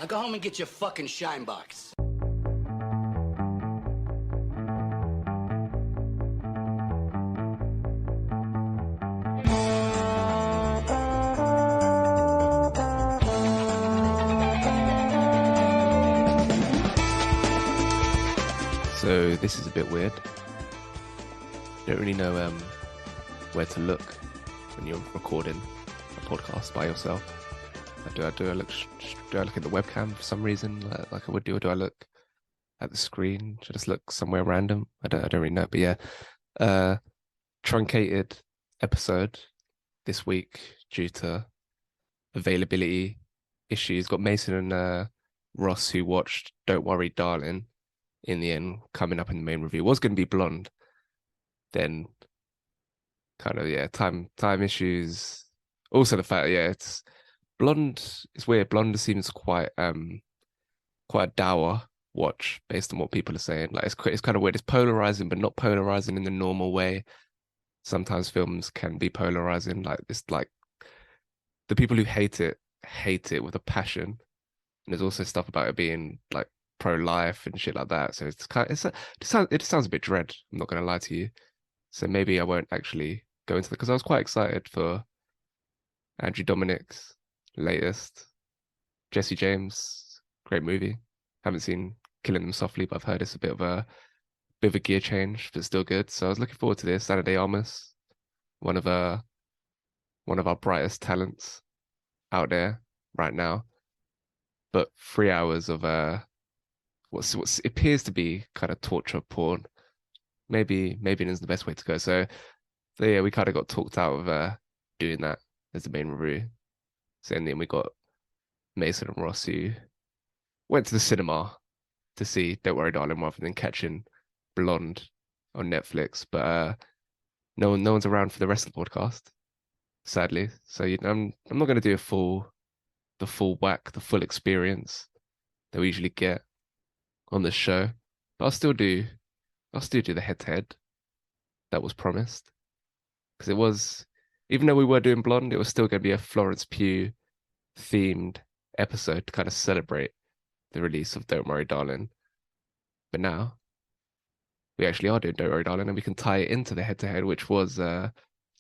Now go home and get your fucking shine box. So this is a bit weird. Don't really know where to look when you're recording a podcast by yourself. Do I look at the webcam for some reason, like I would do, or do I look at the screen? Should I just look somewhere random? I don't really know. But yeah, truncated episode this week due to availability issues. Got Mason and Ross who watched Don't Worry, Darling. In the end, coming up in the main review, was going to be Blonde. Then, kind of time issues. Also the fact, it's Blonde. It's weird. Blonde seems quite a dour watch based on what people are saying. Like it's kind of weird. It's polarizing, but not polarizing in the normal way. Sometimes films can be polarizing. Like the people who hate it with a passion. And there's also stuff about it being like pro-life and shit like that. So it sounds a bit dread. I'm not gonna lie to you. So maybe I won't actually go into it because I was quite excited for Andrew Dominik's latest. Jesse James, great movie. Haven't seen Killing Them Softly, but I've heard it's a bit of a gear change, but still good. So I was looking forward to this. Ana de Armas, one of our brightest talents out there right now. But 3 hours of what appears to be kind of torture porn. Maybe it is the best way to go. So yeah, we kind of got talked out of doing that as the main review. So in the end, we got Mason and Ross who went to the cinema to see Don't Worry, Darling rather than catching Blonde on Netflix. But no one's around for the rest of the podcast, sadly. So I'm not going to do the full experience that we usually get on the show, but I'll still do the head-to-head that was promised, because it was, even though we were doing Blonde, it was still going to be a Florence Pugh themed episode to kind of celebrate the release of Don't Worry, Darling. But now we actually are doing Don't Worry, Darling, and we can tie it into the head-to-head, which was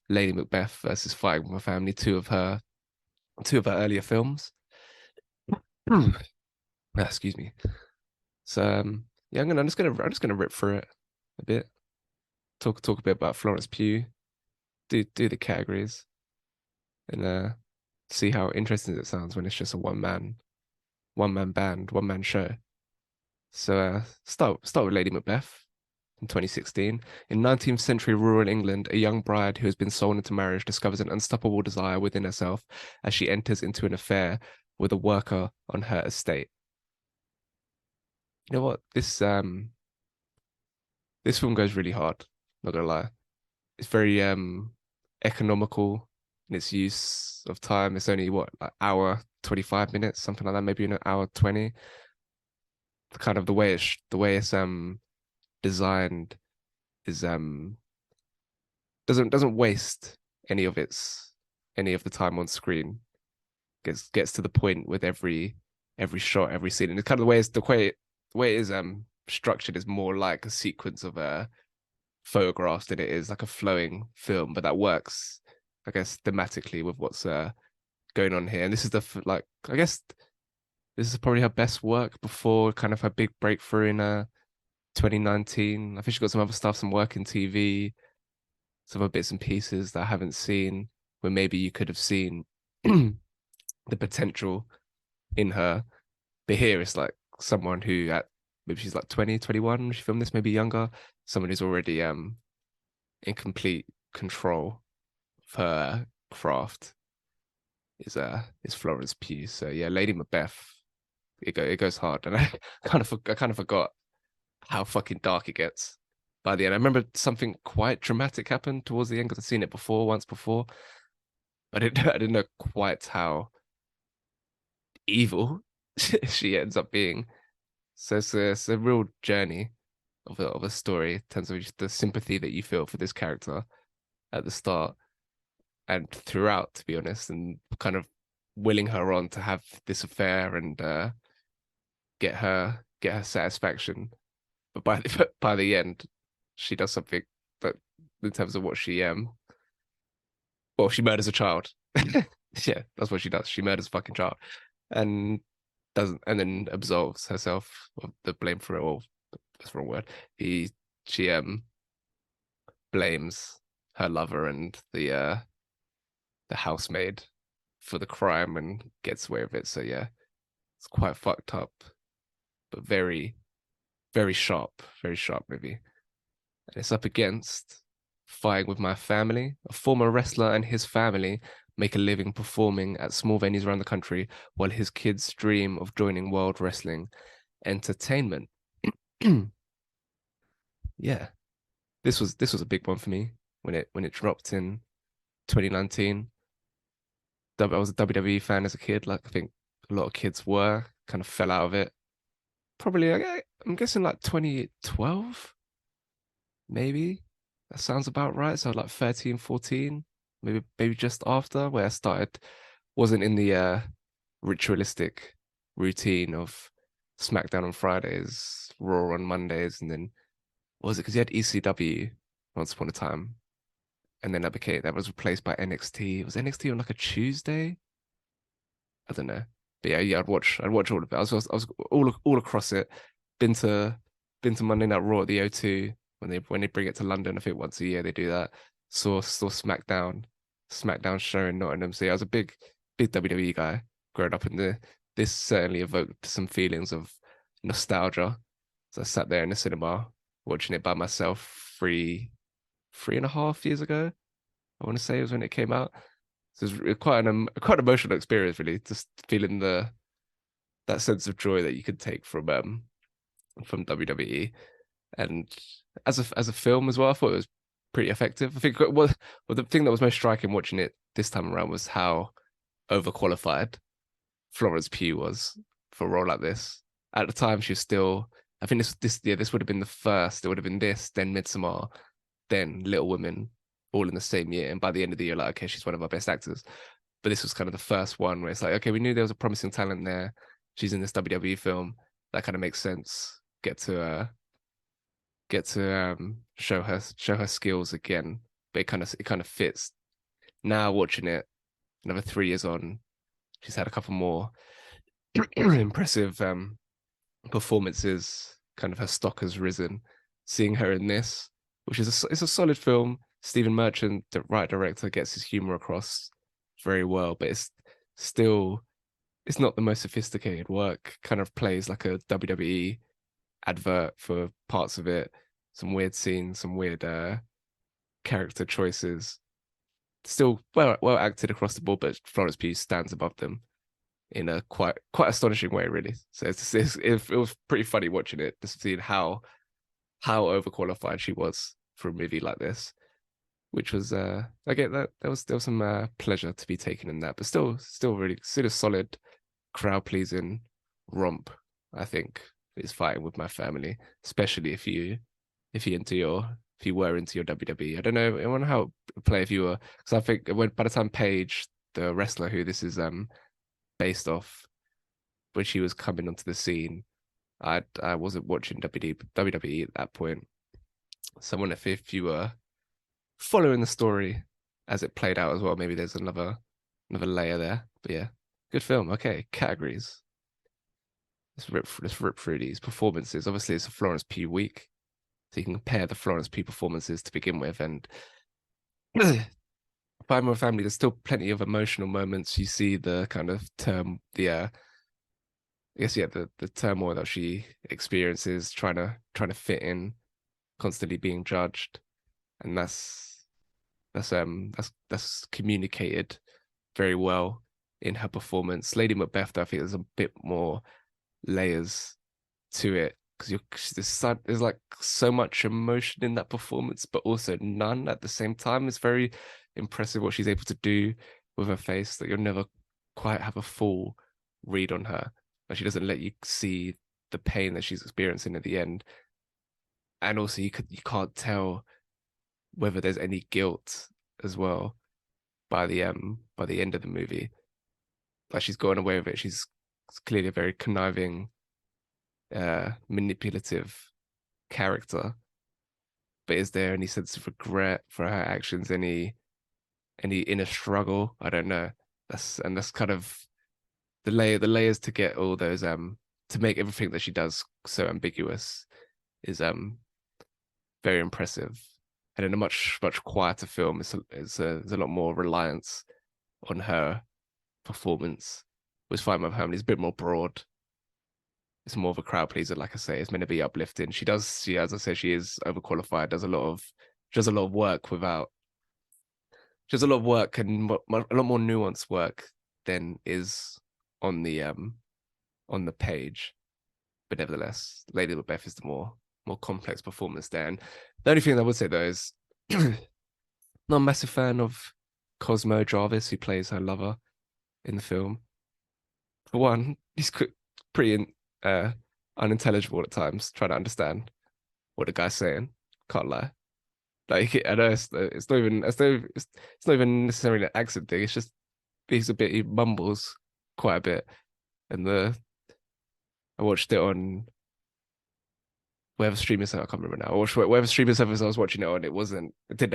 Lady Macbeth versus Fighting with My Family, two of her earlier films. Excuse me. So yeah, I'm just gonna rip through it a bit. Talk a bit about Florence Pugh. Do the categories, and see how interesting it sounds when it's just a one man band, one man show. So start with Lady Macbeth in 2016. In 19th century rural England, a young bride who has been sold into marriage discovers an unstoppable desire within herself as she enters into an affair with a worker on her estate. You know what? This film goes really hard, not gonna lie. It's very economical in its use of time. It's only like hour 25 minutes, something like that, maybe an hour 20. Kind of the way it's designed is doesn't waste any of the time on screen. Gets to the point with every shot, every scene. And it's kind of the way it is structured is more like a sequence of photographs than it is like a flowing film, but that works, I guess, thematically with what's going on here. And this is I guess this is probably her best work before kind of her big breakthrough in 2019. I think she got some other stuff, some work in TV, some other bits and pieces that I haven't seen, where maybe you could have seen the potential in her. But here it's like someone who maybe she's like 20, 21 when she filmed this, maybe younger. Someone who's already in complete control of her craft is Florence Pugh. So yeah, Lady Macbeth, it goes hard, and I kind of forgot how fucking dark it gets by the end. I remember something quite dramatic happened towards the end because I've seen it once before, but I didn't know quite how evil she ends up being. So it's a real journey of a story in terms of just the sympathy that you feel for this character at the start and throughout, to be honest, and kind of willing her on to have this affair and get her satisfaction. But by the end, she does something that, in terms of what she murders a child. Yeah, that's what she does. She murders a fucking child, and doesn't, and then absolves herself of the blame for it all. That's the wrong word. She blames her lover and the housemaid for the crime and gets away with it. So yeah, it's quite fucked up, but very, very sharp movie. And it's up against Fighting with My Family. A former wrestler and his family make a living performing at small venues around the country while his kids dream of joining World Wrestling Entertainment. Yeah, this was a big one for me when it dropped in 2019. I was a WWE fan as a kid, like I think a lot of kids were. Kind of fell out of it. Probably, I'm guessing like 2012, maybe. That sounds about right. So like 13, 14, maybe just after where I started, wasn't in the ritualistic routine of SmackDown on Fridays, Raw on Mondays, and then what was it because you had ECW once upon a time, and then that was replaced by NXT. Was NXT on like a Tuesday? I don't know. But yeah, I'd watch all of it. I was all across it. Been to been to Monday Night Raw at the O2 when they bring it to London. I think once a year they do that. Saw SmackDown show in Nottingham. So yeah, I was a big WWE guy growing up, and this certainly evoked some feelings of nostalgia. So I sat there in the cinema watching it by myself three and a half years ago. I want to say it was when it came out. So it was quite an emotional experience, really, just feeling that sense of joy that you could take from WWE. And as a film as well, I thought it was pretty effective. I think the thing that was most striking watching it this time around was how overqualified Florence Pugh was for a role like this. At the time, she was still. I think this would have been the first. It would have been this, then Midsommar, then Little Women, all in the same year. And by the end of the year, like, okay, she's one of our best actors. But this was kind of the first one where it's like, okay, we knew there was a promising talent there. She's in this WWE film. That kind of makes sense. Get to show her skills again. But it kind of fits. Now watching it, another 3 years on, she's had a couple more impressive performances. Kind of her stock has risen. Seeing her in this, which it's a solid film. Stephen Merchant, the right director, gets his humor across very well, but it's not the most sophisticated work. Kind of plays like a WWE advert for parts of it. Some weird scenes, some weird character choices. Still well acted across the board, but Florence Pugh stands above them in a quite astonishing way, really. So it was pretty funny watching it, just seeing how overqualified she was for a movie like this. Which was I get that there was some pleasure to be taken in that, but still a solid crowd pleasing romp. I think is Fighting with My Family, especially if you were into your WWE. I don't know. I wonder how it would play if you were, because I think by the time Paige, the wrestler who this is based off, when she was coming onto the scene, I wasn't watching WWE at that point. So I wonder if you were following the story as it played out as well. Maybe there's another layer there. But yeah, good film. Okay, categories. Let's rip through these performances. Obviously, it's a Florence Pugh week, so you can compare the Florence Pugh performances to begin with. And by My Family, there's still plenty of emotional moments. You see the kind of the turmoil that she experiences trying to fit in, constantly being judged, and that's communicated very well in her performance. Lady Macbeth, I think there's a bit more layers to it because there's like so much emotion in that performance, but also none at the same time. It's very impressive what she's able to do with her face, that you'll never quite have a full read on her. Like, she doesn't let you see the pain that she's experiencing at the end, and also you can't tell whether there's any guilt as well by the end of the movie. Like, she's going away with it. She's clearly a very conniving manipulative character, but is there any sense of regret for her actions? Any inner struggle? I don't know. That's kind of the layers to get all those to make everything that she does so ambiguous is very impressive. And in a much quieter film, there's a lot more reliance on her performance. With Find My Family, is a bit more broad. It's more of a crowd pleaser, like I say. It's meant to be uplifting. As I say, she is overqualified. She does a lot of work without. She does a lot of work and a lot more nuanced work than is on on the page. But nevertheless, Lady Macbeth is the more complex performance there. And the only thing I would say though is not a massive fan of Cosmo Jarvis, who plays her lover in the film. For one, he's pretty unintelligible at times, trying to understand what the guy's saying. Can't lie. Like I know it's not even necessarily an accent thing. It's just he mumbles quite a bit. And I watched it on whatever streaming service, I can't remember now. I watched whatever streaming service I was watching it on. It didn't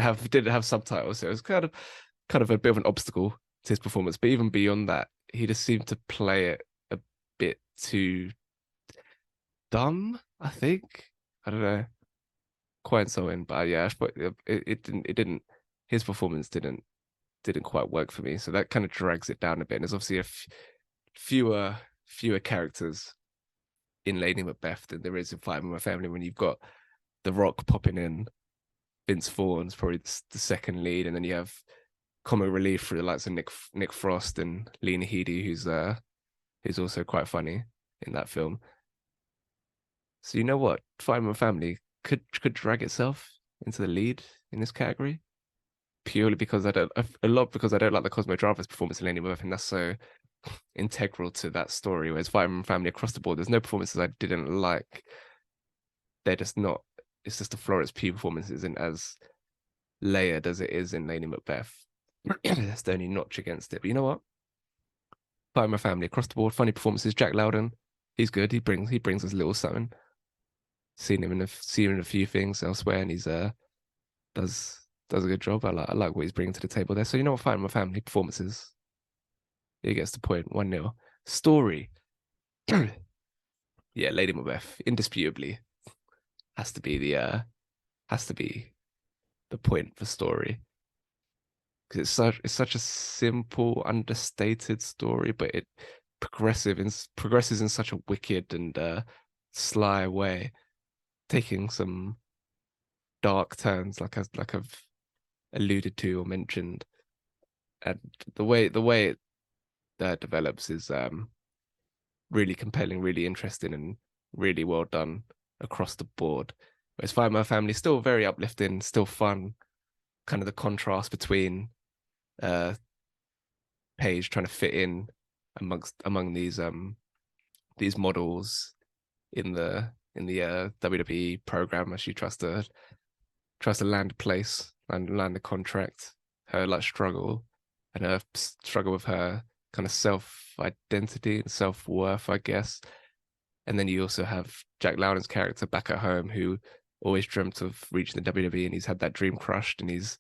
have subtitles, so it was kind of a bit of an obstacle to his performance. But even beyond that, he just seemed to play it a bit too dumb, I think. I don't know. Quite so in, but yeah, but it didn't his performance didn't quite work for me. So that kind of drags it down a bit. And there's obviously fewer characters in Lady Macbeth than there is in Fighting with My Family when you've got The Rock popping in, Vince Vaughn's probably the second lead, and then you have comic relief for the likes of Nick Frost and Lena Headey, who's also quite funny in that film. So you know what, Fighting with My Family could drag itself into the lead in this category purely because I don't like the Cosmo Jarvis performance in Lady Macbeth, and that's so integral to that story. Whereas Fighting with My Family across the board, there's no performances I didn't like. They're just not. It's just the Florence Pugh performance isn't as layered as it is in Lady Macbeth. That's the only notch against it. But you know what? Fighting with My Family across the board, funny performances. Jack Lowden, he's good. He brings us a little something. Seen him in a few things elsewhere, and he's does a good job. I like what he's bringing to the table there. So you know what? Fighting with My Family performances. He gets the point. 1-0. Story. Yeah, Lady Macbeth, indisputably, has to be the point for story. Because it's such a simple, understated story, but it progresses in such a wicked and sly way, taking some dark turns, like I've alluded to or mentioned. And the way it develops is really compelling, really interesting, and really well done across the board. Whereas Find My Family still very uplifting, still fun. Kind of the contrast between Paige trying to fit in among these models in the WWE program as she tries to land a place and land a contract. Her like struggle and her struggle with her kind of self identity and self worth, I guess. And then you also have Jack Lowden's character back at home who always dreamt of reaching the WWE, and he's had that dream crushed, and he's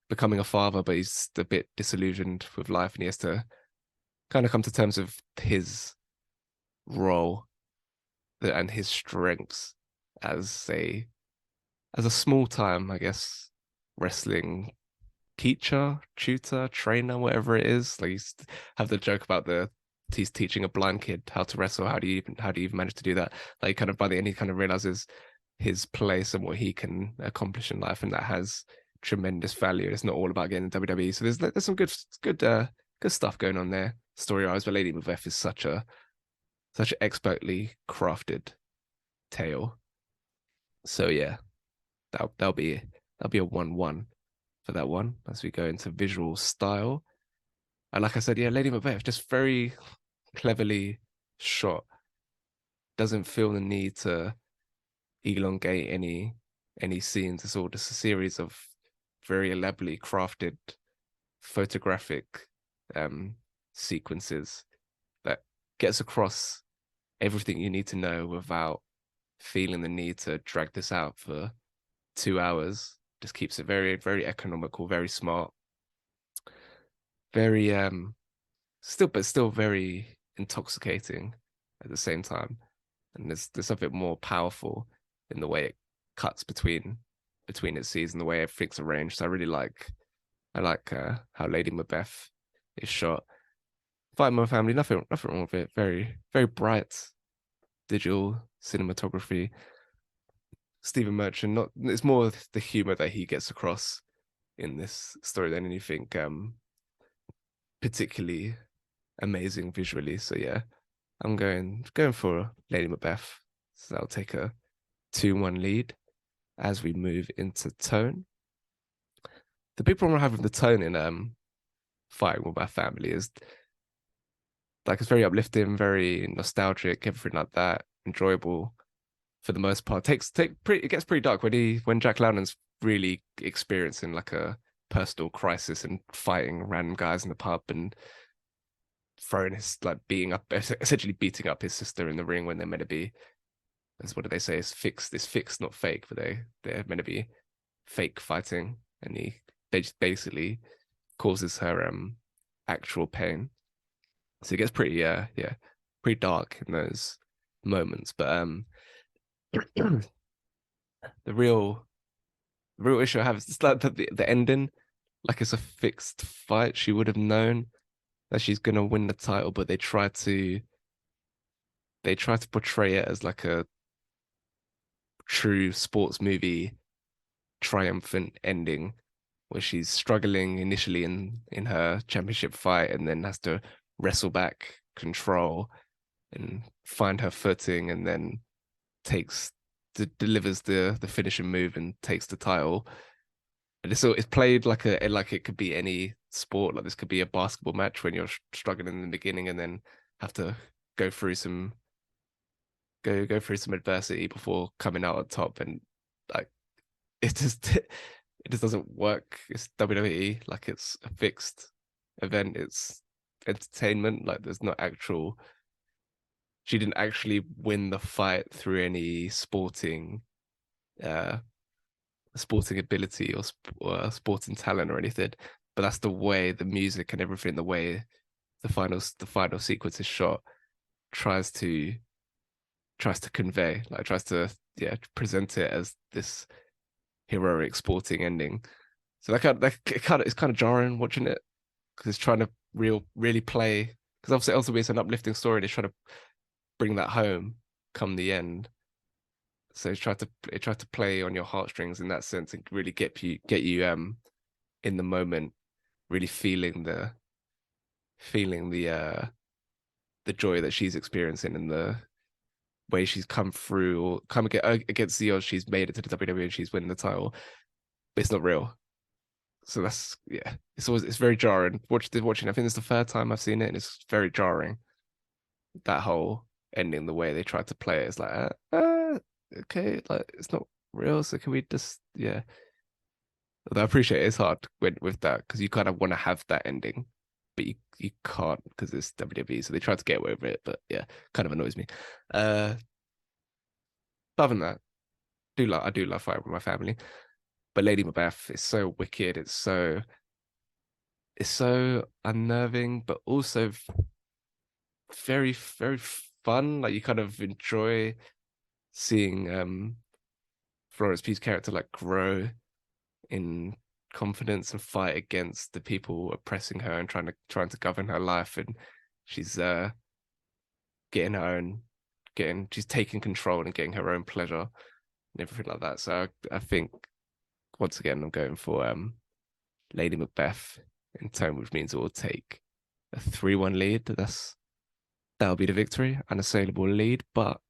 becoming a father, but he's a bit disillusioned with life, and he has to kind of come to terms with his role and his strengths as a small time, I guess, wrestling teacher, tutor, trainer, whatever it is. Like, have the joke about he's teaching a blind kid how to wrestle. How do you even manage to do that? Like, kind of by the end, he kind of realizes his place and what he can accomplish in life, and that has tremendous value. It's not all about getting the WWE. So there's some good stuff going on there. Story wise, but Lady Macbeth is such an expertly crafted tale. So yeah, that'll be a 1-1 for that one as we go into visual style. And like I said, yeah, Lady Macbeth just very cleverly shot. Doesn't feel the need to elongate any scenes. It's all just a series of very elaborately crafted photographic sequences that gets across everything you need to know without feeling the need to drag this out for 2 hours. Just keeps it very, very economical, very smart, very still very intoxicating at the same time. And there's something more powerful in the way it cuts between its scenes and the way everything's arranged. So I like how Lady Macbeth is shot. Fighting My Family, nothing wrong with it. Very, very bright digital cinematography. Stephen Merchant, not it's more the humor that he gets across in this story than anything particularly amazing visually. So yeah, I'm going for Lady Macbeth. So I'll take a 2-1 lead as we move into tone. The big problem I have with the tone in Fighting With My Family is like it's very uplifting, very nostalgic, everything like that, enjoyable for the most part. It gets pretty dark when Jack London's really experiencing like a personal crisis and fighting random guys in the pub and throwing his like essentially beating up his sister in the ring when they're meant to be. What do they say? It's fixed, not fake, but they're meant to be fake fighting, and he basically causes her actual pain. So it gets pretty pretty dark in those moments. But the real issue I have is just like the ending, like it's a fixed fight. She would have known that she's gonna win the title, but they try to portray it as like a true sports movie triumphant ending where she's struggling initially in her championship fight and then has to wrestle back control and find her footing and then delivers the finishing move and takes the title. And it's played like it could be any sport. Like this could be a basketball match when you're struggling in the beginning and then have to go through some go through some adversity before coming out on top. And like it just doesn't work. It's WWE. Like it's a fixed event. It's entertainment. Like there's not actual. She didn't actually win the fight through any uh sporting ability or sporting talent or anything. But that's the way the music and everything, the way the final sequence is shot, tries to convey, like tries to present it as this heroic sporting ending. So it's kind of jarring watching it because it's trying to really play because obviously ultimately it's an uplifting story. And it's trying to bring that home come the end. So it tried to play on your heartstrings in that sense and really get you in the moment, really feeling the joy that she's experiencing and the way she's come through or come against the odds. She's made it to the WWE and she's winning the title, but it's not real. So that's it's very jarring. Watching. I think it's the third time I've seen it, and it's very jarring. That whole ending, the way they tried to play it, is like, okay, like it's not real. So can we just Although I appreciate it's hard with that because you kind of want to have that ending, but you can't because it's WWE. So they try to get away with it, but yeah, kind of annoys me. Other than that, I do love Fighting With My Family, but Lady Macbeth is so wicked. It's so unnerving, but also very very fun. Like you kind of enjoy seeing Florence Pugh's character like grow in confidence and fight against the people oppressing her and trying to govern her life, and she's getting her own she's taking control and getting her own pleasure and everything like that. So I think once again I'm going for Lady Macbeth in tone, which means it will take a 3-1 lead. That'll be the victory, unassailable lead, but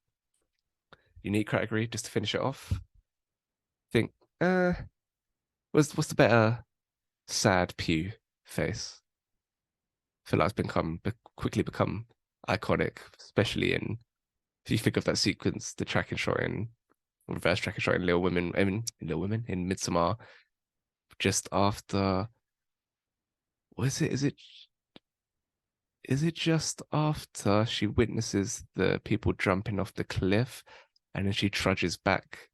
unique category just to finish it off. I think what's the better sad Pugh face? I feel like quickly become iconic, especially if you think of that sequence, the tracking shot in reverse tracking shot in Little Women in Midsommar, just after was it is it just after she witnesses the people jumping off the cliff and then she trudges back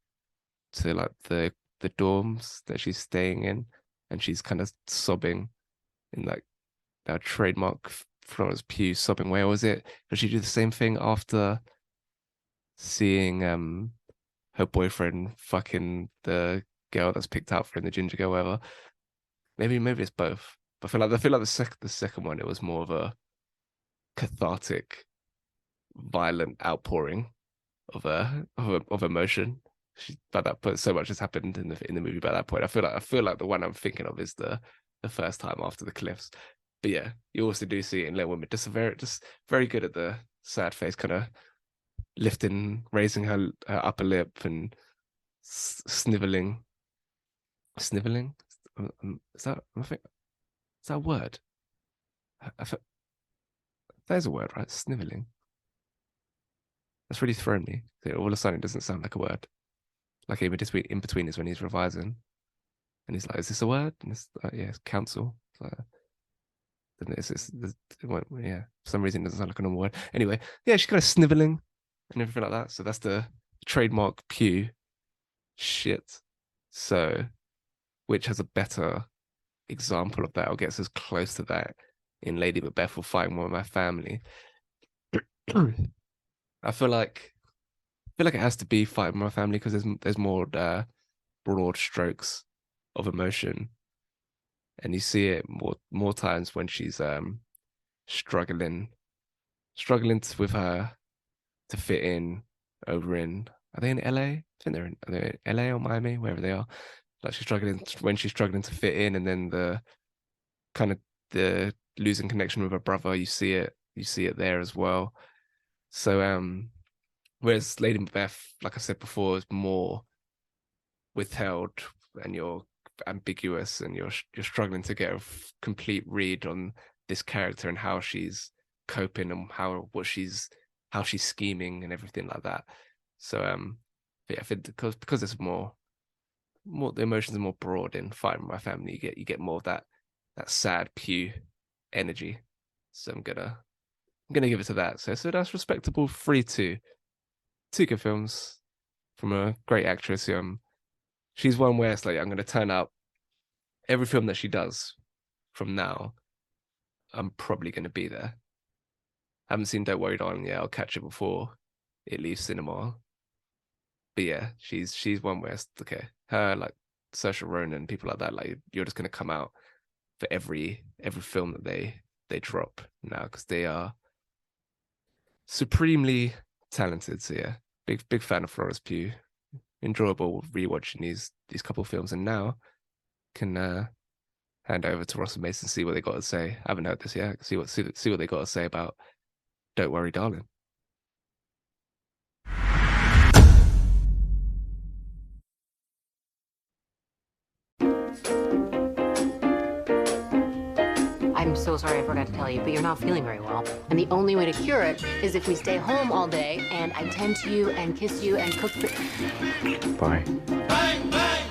to like the dorms that she's staying in, and she's kind of sobbing in like that trademark Florence Pugh sobbing way. Or was it? Does she do the same thing after seeing her boyfriend fucking the girl that's picked out for in the ginger girl, whatever? Maybe it's both. But I feel like the second one, it was more of a cathartic, violent outpouring of emotion. By that point, so much has happened in the movie by that point. I feel like the one I'm thinking of is the first time after the cliffs. But yeah, you also do see it in Little Women. Just very good at the sad face, kind of raising her upper lip and sniveling. Sniveling? Is that a word? There's a word, right? Sniveling. That's really thrown me. All of a sudden, it doesn't sound like a word. Like in between is when he's revising, and he's like, "Is this a word?" And it's like, "Yeah, it's council." Yeah. For some reason, it doesn't sound like a normal word. Anyway, yeah, she's kind of sniveling and everything like that. So that's the trademark Pugh shit. So, which has a better example of that, or gets as close to that in Lady Macbeth or Fighting With My Family? I feel like it has to be Fighting With My Family because there's more broad strokes of emotion, and you see it more times when she's struggling with her to fit in over in, are they in LA? I think are they in LA or Miami, wherever they are. Like she's struggling to fit in, and then the kind of the losing connection with her brother, you see it there as well. So whereas Lady Macbeth, like I said before, is more withheld, and you're ambiguous, and you're struggling to get a complete read on this character and how she's coping and how she's scheming and everything like that. So but yeah, I think because it's more the emotions are more broad in Fighting With My Family, you get more of that sad Pugh energy. So I'm gonna give it to that. So that's respectable 3-2. Two good films from a great actress. She's one where it's like, I'm gonna turn up every film that she does from now. I'm probably gonna be there. Haven't seen Don't Worry Darling yet. I'll catch it before it leaves cinema. But yeah, she's one where it's okay. Her, like Saoirse Ronan, people like that, like you're just gonna come out for every film that they drop now, because they are supremely talented. So yeah, big fan of Florence Pugh. Enjoyable rewatching these couple of films, and now can hand over to Ross and Mason, see what they got to say. I haven't heard this yet. See what they got to say about Don't Worry Darling. I'm so sorry I forgot to tell you, but you're not feeling very well. And the only way to cure it is if we stay home all day and I tend to you and kiss you and cook for... Bye. Bang, bang!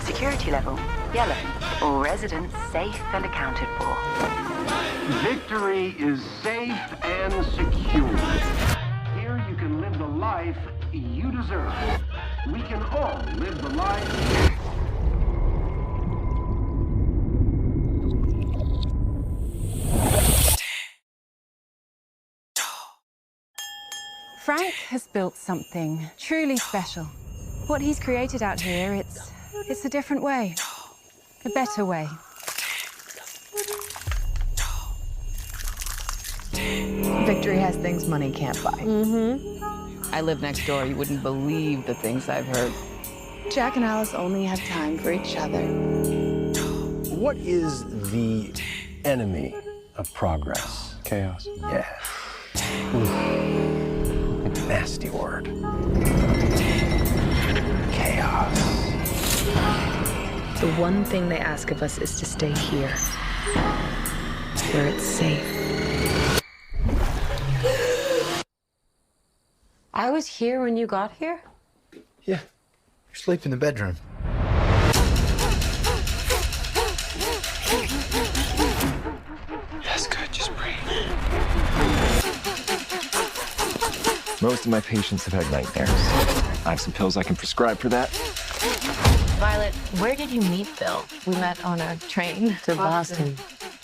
Security level, yellow. All residents safe and accounted for. Victory is safe and secure. Here you can live the life you deserve. We can all live the life... Frank has built something truly special. What he's created out here, it's a different way. A better way. Victory has things money can't buy. I live next door. You wouldn't believe the things I've heard. Jack and Alice only have time for each other. What is the enemy of progress? Chaos. Yeah. Nasty word. Chaos. The one thing they ask of us is to stay here, where it's safe. I was here when you got here? Yeah. You sleep in the bedroom. That's good. Just breathe. Most of my patients have had nightmares. I have some pills I can prescribe for that. Violet, where did you meet Bill? We met on a train To Boston.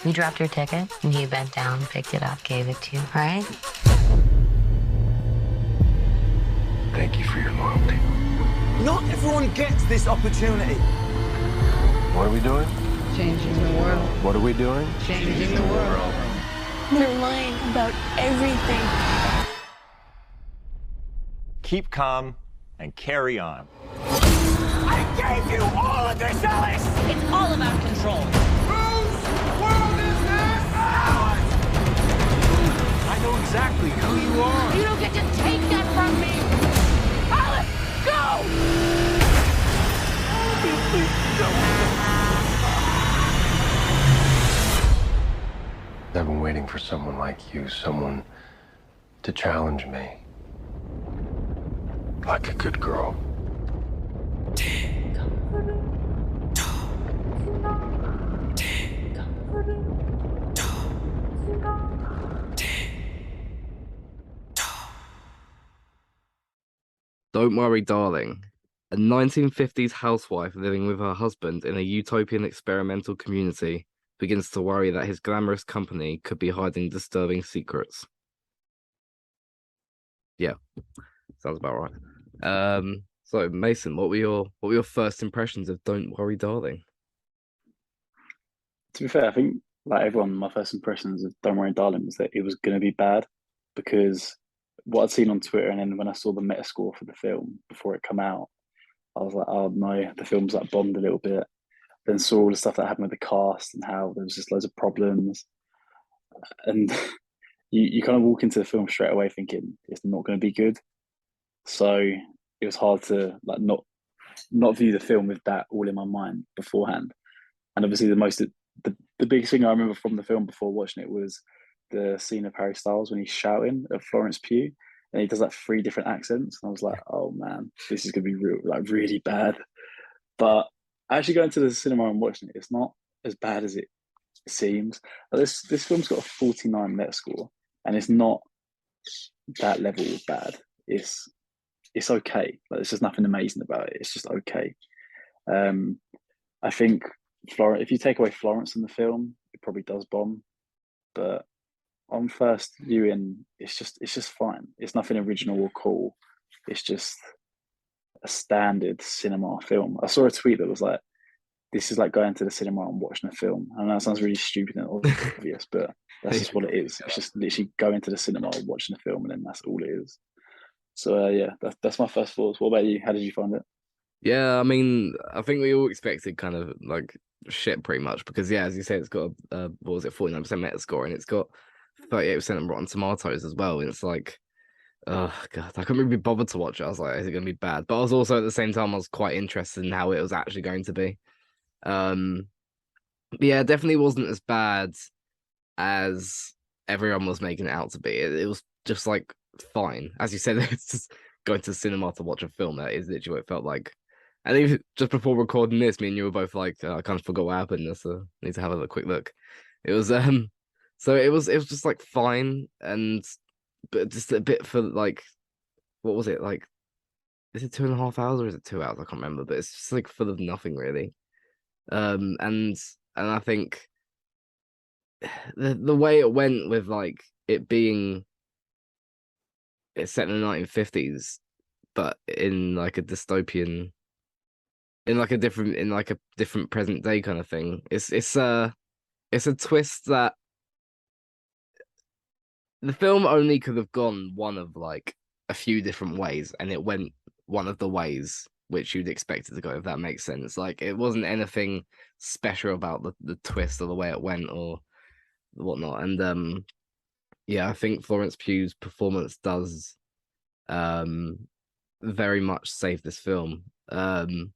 You dropped your ticket, and he bent down, picked it up, gave it to you, right? Thank you for your loyalty. Not everyone gets this opportunity. What are we doing? Changing the world. What are we doing? Changing the world. They're lying about everything. Keep calm and carry on. I gave you all of this, Alice! It's all about control. Whose world is this? Ours! I know exactly who you are. You don't get to take that from me! Alice, go! I've been waiting for someone like you, someone to challenge me. Like a good girl. Don't Worry, Darling. A 1950s housewife living with her husband in a utopian experimental community begins to worry that his glamorous company could be hiding disturbing secrets. Yeah, sounds about right. So Mason, what were your first impressions of Don't Worry, Darling? To be fair, I think like everyone, my first impressions of Don't Worry, Darling was that it was going to be bad because what I'd seen on Twitter, and then when I saw the Metascore for the film before it come out, I was like, oh no, the film's like bombed a little bit. Then saw all the stuff that happened with the cast and how there was just loads of problems, and you kind of walk into the film straight away thinking it's not going to be good. So it was hard to like not view the film with that all in my mind beforehand. And obviously the biggest thing I remember from the film before watching it was the scene of Harry Styles when he's shouting at Florence Pugh, and he does like 3 different accents. And I was like, oh man, this is gonna be really bad. But actually going to the cinema and watching it, it's not as bad as it seems. Like this film's got a 49 Metascore, and it's not that level of bad. It's okay. Like, there's just nothing amazing about it. It's just okay. I think if you take away Florence in the film, it probably does bomb. But on first viewing, it's just fine. It's nothing original or cool. It's just a standard cinema film. I saw a tweet that was like, this is like going to the cinema and watching a film. And that sounds really stupid and obvious, but that's just what it is. It's just literally going to the cinema and watching a film, and then that's all it is. So yeah, that's my first thoughts. What about you? How did you find it? Yeah, I mean, I think we all expected kind of like shit pretty much because yeah, as you said, it's got a what was it, 49% Metascore, and it's got 38% on Rotten Tomatoes as well. And it's like, oh god, I couldn't really be bothered to watch it. I was like, is it going to be bad? But I was also at the same time, I was quite interested in how it was actually going to be. Yeah, it definitely wasn't as bad as everyone was making it out to be. It was just like fine, as you said. It's just going to the cinema to watch a film. That is literally what it felt like. And even just before recording this, me and you were both like, I kind of forgot what happened, so I need to have a quick look. It was so it was just like fine, but just a bit for like, what was it like? Is it 2.5 hours or is it 2 hours? I can't remember, but it's just like full of nothing really. And I think the way it went with like it being it's set in the 1950s, but in like a dystopian, in like a different present day kind of thing. It's a twist that the film only could have gone one of like a few different ways, and it went one of the ways which you'd expect it to go, if that makes sense. Like it wasn't anything special about the twist or the way it went or whatnot. And yeah, I think Florence Pugh's performance does very much save this film. So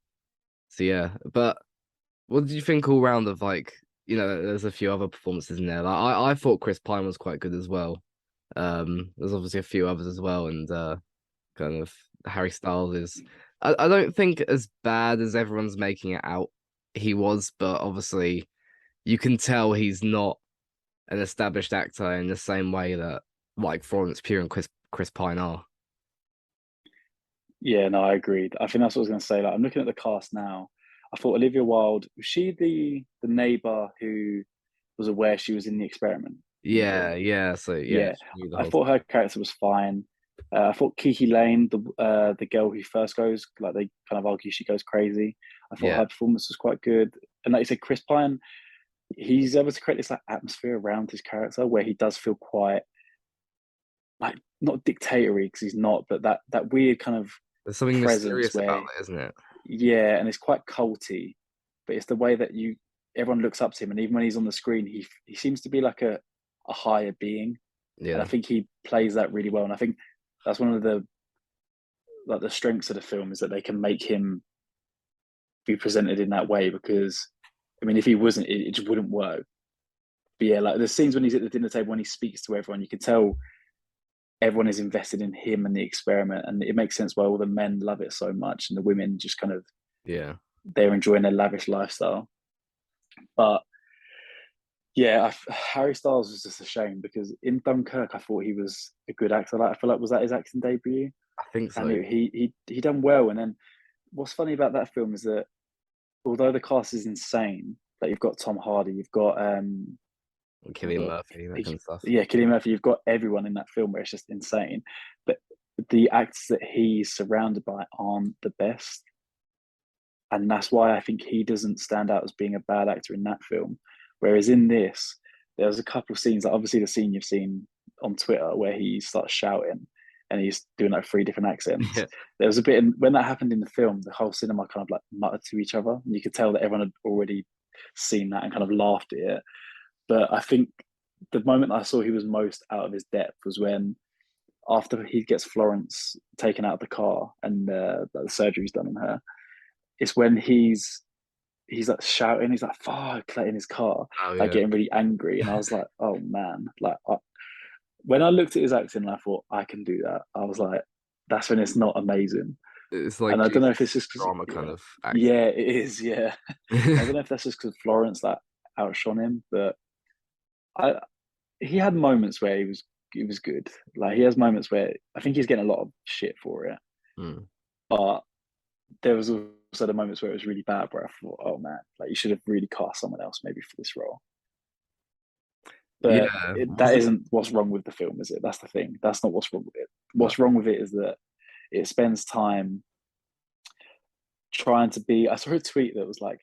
yeah, but what did you think all round of like, you know, there's a few other performances in there. Like I thought Chris Pine was quite good as well. There's obviously a few others as well, and kind of Harry Styles is I don't think as bad as everyone's making it out he was, but obviously you can tell he's not an established actor in the same way that like Florence Pugh and Chris Pine are. Yeah, no, I agreed. I think that's what I was going to say. Like, I'm looking at the cast now. I thought Olivia Wilde was she the neighbor who was aware she was in the experiment in the film? Yeah. So yeah, Yeah, she knew the I whole thought her character was fine. I thought Kiki Lane, the girl who first goes, like they kind of argue she goes crazy. I thought yeah. her performance was quite good. And like you said, Chris Pine, he's able to create this like atmosphere around his character where he does feel quite like not dictatorial because he's not, but that weird kind of There's something presence mysterious about where it, isn't it? yeah, and it's quite culty, but it's the way that you everyone looks up to him, and even when he's on the screen, he seems to be like a higher being, and I Yeah, think he plays that really well. And I think that's one of the like the strengths of the film is that they can make him be presented in that way because I mean, if he wasn't, it just wouldn't work. But yeah, like the scenes when he's at the dinner table when he speaks to everyone, you can tell everyone is invested in him and the experiment, and it makes sense why all the men love it so much, and the women just kind of yeah. they're enjoying their lavish lifestyle. But yeah, Harry Styles was just a shame because in Dunkirk, I thought he was a good actor. Like, I feel like was that his acting debut, I think and so. he done well. And then what's funny about that film is that although the cast is insane, like you've got Tom Hardy, you've got Killian Murphy, that kind of stuff. yeah, Cillian Murphy, you've got everyone in that film where it's just insane. But the actors that he's surrounded by aren't the best. And that's why I think he doesn't stand out as being a bad actor in that film. Whereas in this, there's a couple of scenes, like obviously the scene you've seen on Twitter where he starts shouting and he's doing like three different accents. Yeah, There was a bit when that happened in the film, the whole cinema kind of like muttered to each other, and you could tell that everyone had already seen that and kind of laughed at it. But I think the moment I saw he was most out of his depth was when after he gets Florence taken out of the car and the surgery's done on her, it's when he's like shouting, he's like fuck, like in his car, oh like yeah. getting really angry, and I was like, oh man, like when I looked at his acting, I thought I can do that. I was like, that's when it's not amazing, It's and like I don't know if it's Jesus just because drama kind of accent. yeah, it is, yeah. I don't know if that's just because Florence like outshone him, but I he had moments where he was good. Like he has moments where I think he's getting a lot of shit for it, Hmm. but there was also the moments where it was really bad where I thought, oh man, like you should have really cast someone else maybe for this role. But Yeah, that was it? isn't what's wrong with the film, is it? That's the thing. That's not what's wrong with it. No. What's wrong with it is that it spends time trying to be. I saw a tweet that was like,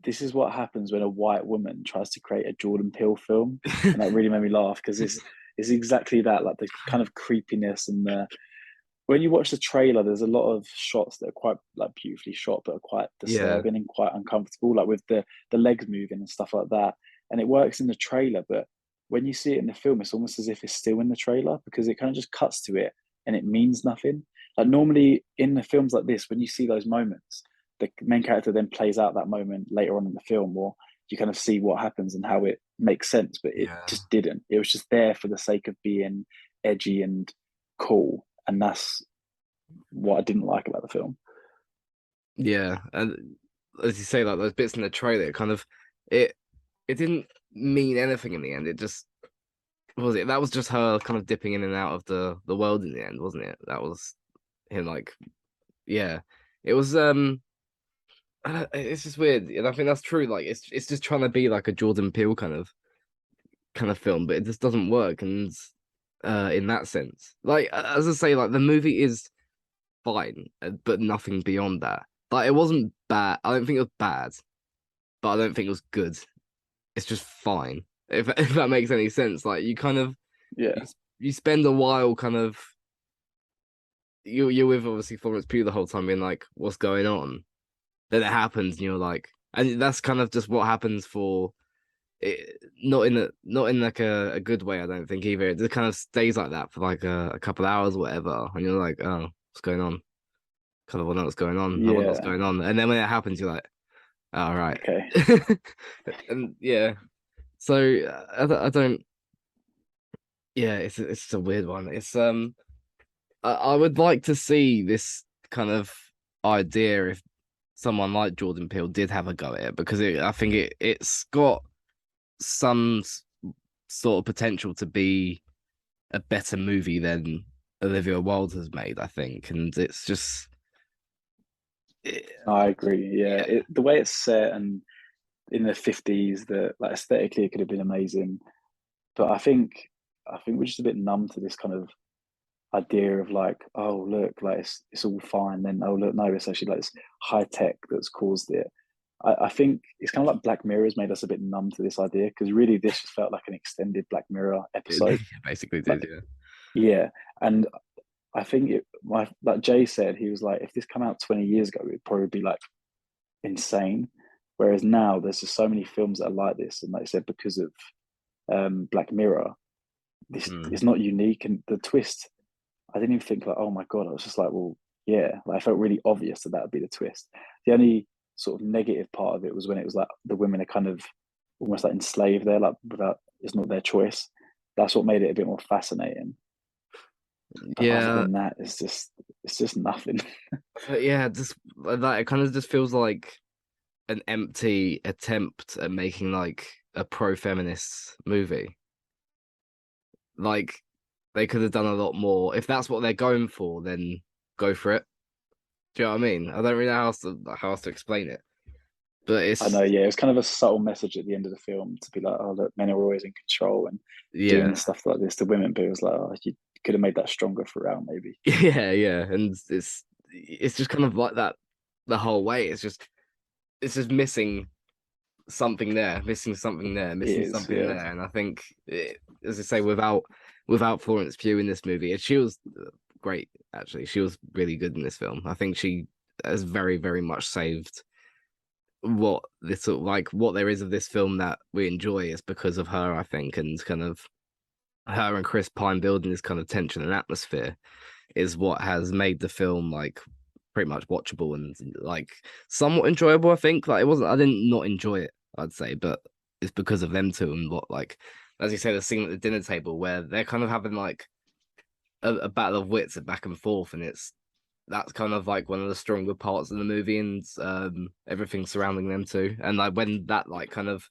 "This is what happens when a white woman tries to create a Jordan Peele film," and that really made me laugh because it's exactly that, like the kind of creepiness and the when you watch the trailer, there's a lot of shots that are quite like beautifully shot, but are quite Yeah, disturbing and quite uncomfortable, like with the legs moving and stuff like that. And it works in the trailer, but when you see it in the film, it's almost as if it's still in the trailer because it kind of just cuts to it and it means nothing. Like normally in the films like this, when you see those moments, the main character then plays out that moment later on in the film, or you kind of see what happens and how it makes sense, but it yeah, just didn't. It was just there for the sake of being edgy and cool, and that's what I didn't like about the film. yeah. And as you say, like those bits in the trailer, kind of it it didn't mean anything in the end. It just what was it? That was just her kind of dipping in and out of the world in the end, wasn't it? That was him, like yeah. It was it's just weird, and I think that's true. Like it's just trying to be like a Jordan Peele kind of film, but it just doesn't work. And in that sense, like as I say, like the movie is fine, but nothing beyond that. Like it wasn't bad. I don't think it was bad, but I don't think it was good. It's just fine. If if that makes any sense. Like you kind of Yeah, you, you spend a while kind of you're with obviously Florence Pugh the whole time being like, what's going on? Then it happens, and you're like, and that's kind of just what happens for it. Not in like a good way. I don't think either. It just kind of stays like that for like a couple hours or whatever, and you're like, oh, what's going on? Kind of want to know what's going on. I wonder what's yeah, going on. And then when it happens, you're like, all right. okay, And yeah, so I don't. Yeah, it's a weird one. It's I would like to see this kind of idea if someone like Jordan Peele did have a go at it because I think it's got some sort of potential to be a better movie than Olivia Wilde has made, I think, and it's just I agree. Yeah, the way it's set and in the 50s, that like aesthetically it could have been amazing, but I think we're just a bit numb to this kind of idea of like, oh look, like it's all fine. Then oh look, no, it's actually like this high tech that's caused it. I think it's kind of like Black Mirror has made us a bit numb to this idea because really this just felt like an extended Black Mirror episode. it basically Like, did, yeah. yeah, and I think like Jay said, he was like, if this came out 20 years ago, it'd probably be like insane. Whereas now there's just so many films that are like this, and like I said, because of Black Mirror, this is not unique. And the twist, I didn't even think like, oh my god, I was just like, well, yeah, like I felt really obvious that would be the twist. The only sort of negative part of it was when it was like the women are kind of almost like enslaved there, like without it's not their choice. That's what made it a bit more fascinating. But other than that, it's just nothing. But yeah, just like that, it kind of just feels like an empty attempt at making like a pro-feminist movie. Like they could have done a lot more. If that's what they're going for, then go for it. Do you know what I mean? I don't really know how else to explain it. But I know, yeah, it was kind of a subtle message at the end of the film to be like, oh, look, men are always in control and doing stuff like this to women. But it was like, oh, you could have made that stronger throughout, maybe. Yeah, and it's just kind of like that the whole way. It's just missing something there, missing something there, missing something there. And I think, as I say, without Florence Pugh in this movie, and she was great. Actually, she was really good in this film. I think she has very, very much saved what this sort of like what there is of this film that we enjoy is because of her, I think, and kind of her and Chris Pine building this kind of tension and atmosphere is what has made the film like pretty much watchable and like somewhat enjoyable. I think like I didn't not enjoy it, I'd say, but it's because of them two and what, like, as you say, the scene at the dinner table where they're kind of having like a battle of wits and back and forth, and that's kind of like one of the stronger parts of the movie, and everything surrounding them too. And like when that like kind of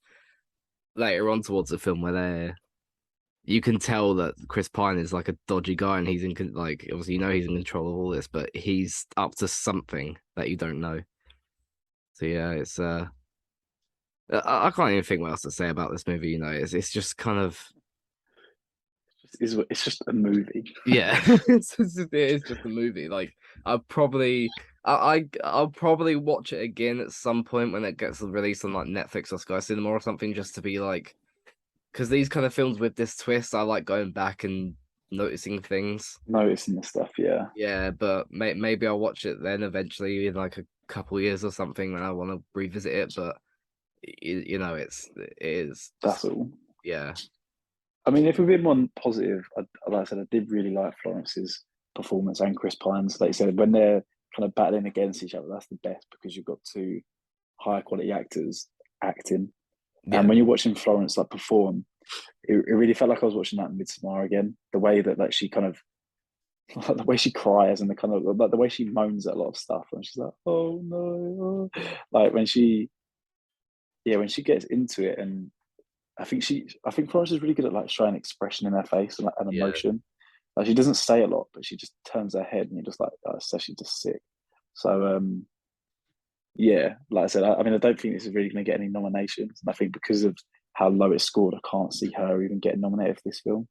later on towards the film where you can tell that Chris Pine is like a dodgy guy, and he's in like obviously he's in control of all this, but he's up to something that you don't know. So yeah, it's I can't even think what else to say about this movie. It's just kind of it's just a movie. Yeah, it's just a movie. Like I'll probably watch it again at some point when it gets released on like Netflix or Sky Cinema or something, just to be like, because these kind of films with this twist, I like going back and noticing things, noticing the stuff. Yeah, but maybe I'll watch it then eventually in like a couple years or something when I want to revisit it. But it is. That's all. Yeah. I mean, if we're a bit more positive, like I said, I did really like Florence's performance and Chris Pine's. Like you said, when they're kind of battling against each other, that's the best because you've got two high quality actors acting. Yeah. And when you're watching Florence like perform, it really felt like I was watching that in Midsommar again. The way that like she kind of, like, the way she cries and the kind of like the way she moans at a lot of stuff, and she's like, "Oh no!" Like when she gets into it, and I think Florence is really good at like showing expression in her face and like an emotion. Like she doesn't say a lot, but she just turns her head, and you're just like, oh, so she's just sick. So yeah, like I said, I mean, I don't think this is really going to get any nominations, and I think because of how low it scored, I can't see her even getting nominated for this film.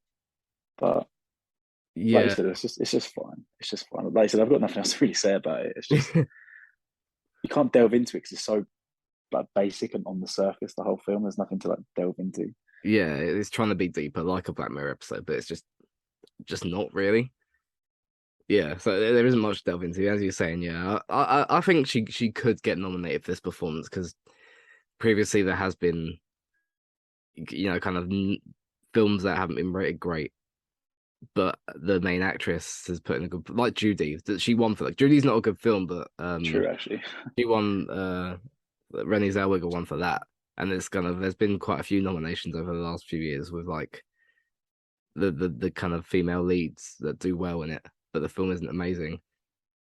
But yeah, like you said, it's just fine. It's just fine. Like I said, I've got nothing else to really say about it. It's just you can't delve into it because it's so like basic and on the surface. The whole film, there's nothing to like delve into. Yeah, it's trying to be deeper, like a Black Mirror episode, but it's just not really. Yeah, so there isn't much to delve into, as you're saying. Yeah, I think she could get nominated for this performance because previously there has been, kind of films that haven't been rated great, but the main actress has put in a good, like Judy, that she won for. Like Judy's not a good film, but true, actually, she won. Renée Zellweger won for that, and there's been quite a few nominations over the last few years with like the kind of female leads that do well in it, but the film isn't amazing.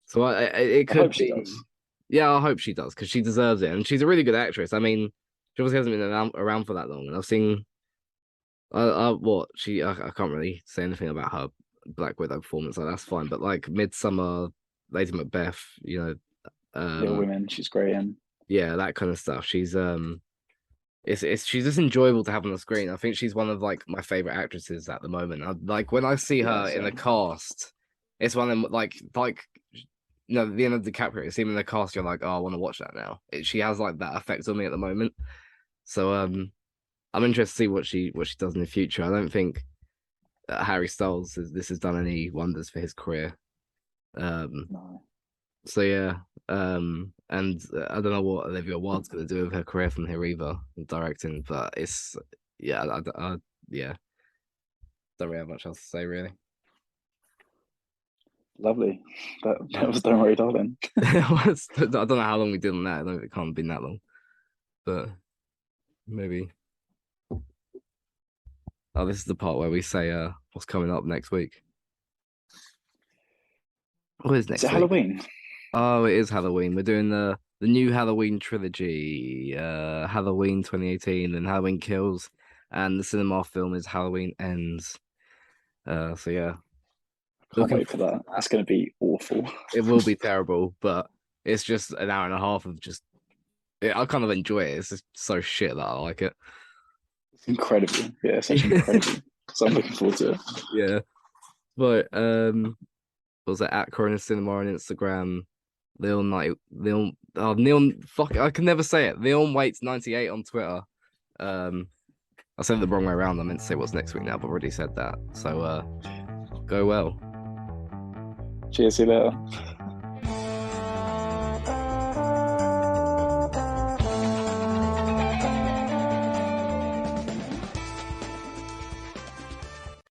So it could be. She does. Yeah, I hope she does because she deserves it, and she's a really good actress. I mean, she obviously hasn't been around for that long, and I've seen I can't really say anything about her Black Widow performance, like that's fine. But like Midsummer, Lady Macbeth, Little Women, she's great in. yeah, that kind of stuff. She's she's just enjoyable to have on the screen. I think she's one of like my favorite actresses at the moment. Like when I see her in the cast, it's one of them the end of DiCaprio, see him in the cast, you're like, oh, I want to watch that now. She has like that effect on me at the moment. So I'm interested to see what she does in the future. I don't think Harry Styles has done any wonders for his career. No. So yeah, and I don't know what Olivia Wilde's gonna do with her career from here either, directing. But it's yeah, yeah, don't really have much else to say really. Lovely. That was Don't Worry, Darling. I don't know how long we did on that. I know it can't have been that long, but maybe. Oh, this is the part where we say what's coming up next week. What is next Is it week? Halloween? Oh, it is Halloween. We're doing the new Halloween trilogy, Halloween 2018 and Halloween Kills, and the cinema film is Halloween Ends. So yeah. Can't wait for that. That's going to be awful. It will be terrible, but it's just an hour and a half of just. I kind of enjoy it. It's just so shit that I like it. It's incredible. Yeah, it's actually incredible. So I'm looking forward to it. Yeah, but was it at Corona Cinema on Instagram? Neon. Fuck, I can never say it. Leon Waits 98 on Twitter. I said it the wrong way around. I meant to say what's next week now, but I've already said that. So go well. Cheers, see you later.